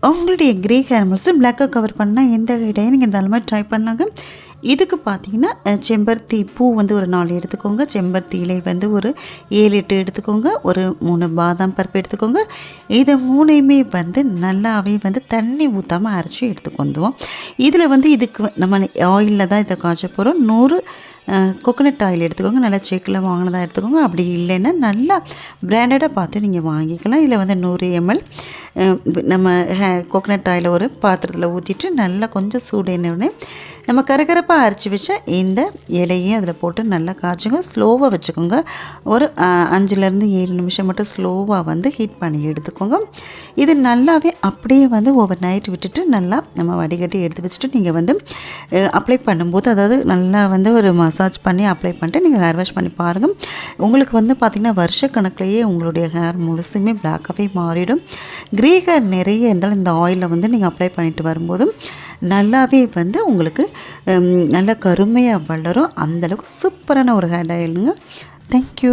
உங்களுடைய grey hair மால்ஸும் பிளாக்காக cover பண்ணால் எந்த ஹெடையும் நீங்கள் தாராளமாக ட்ரை பண்ணாங்க. இதுக்கு பார்த்தீங்கன்னா செம்பருத்தி பூ வந்து ஒரு 4 எடுத்துக்கோங்க. செம்பருத்தி இலை வந்து ஒரு 7 8 எடுத்துக்கோங்க. ஒரு 3 பாதாம் பருப்பு எடுத்துக்கோங்க. இதை 3யுமே வந்து நல்லாவே வந்து தண்ணி ஊற்றாமல் அரைச்சி எடுத்துக்கு வந்துவோம். இதில் வந்து இதுக்கு நம்ம ஆயிலில் தான் இதை காய்ச்ச போகிறோம். 100 கோகோனட் ஆயில் எடுத்துக்கோங்க. நல்லா செக்கில் வாங்கினதாக எடுத்துக்கோங்க. அப்படி இல்லைன்னா நல்லா பிராண்டடாக பார்த்து நீங்கள் வாங்கிக்கலாம். இதில் வந்து 100 ml நம்ம கோகோனட் ஆயிலை ஒரு பாத்திரத்தில் ஊற்றிட்டு நல்லா கொஞ்சம் சூடேனோடனே நம்ம கரகரப்பாக அரைச்சி வச்ச இந்த இலையும் அதில் போட்டு நல்லா காய்ச்சுங்க. ஸ்லோவாக வச்சுக்கோங்க. ஒரு 5லேருந்து 7 நிமிஷம் மட்டும் ஸ்லோவாக வந்து ஹீட் பண்ணி எடுத்துக்கோங்க. இது நல்லாவே அப்படியே வந்து ஓவர் நைட் விட்டுட்டு நல்லா நம்ம வடிகட்டி எடுத்து வச்சுட்டு நீங்கள் வந்து அப்ளை பண்ணும்போது, அதாவது நல்லா வந்து ஒரு மசாஜ் பண்ணி அப்ளை பண்ணிட்டு நீங்கள் ஹேர் வாஷ் பண்ணி பாருங்கள். உங்களுக்கு வந்து பார்த்திங்கன்னா வருஷக்கணக்கிலேயே உங்களுடைய ஹேர் முழுசுமே பிளாக்காகவே மாறிடும். க்ரே ஹேர் நிறைய இருந்தாலும் இந்த ஆயிலில் வந்து நீங்கள் அப்ளை பண்ணிட்டு வரும்போதும் நல்லாவே வந்து உங்களுக்கு நல்லா கருமையாக வளரும். அந்தளவுக்கு சூப்பரான ஒரு ஹேர் ஆயிலுங்க. தேங்க்யூ.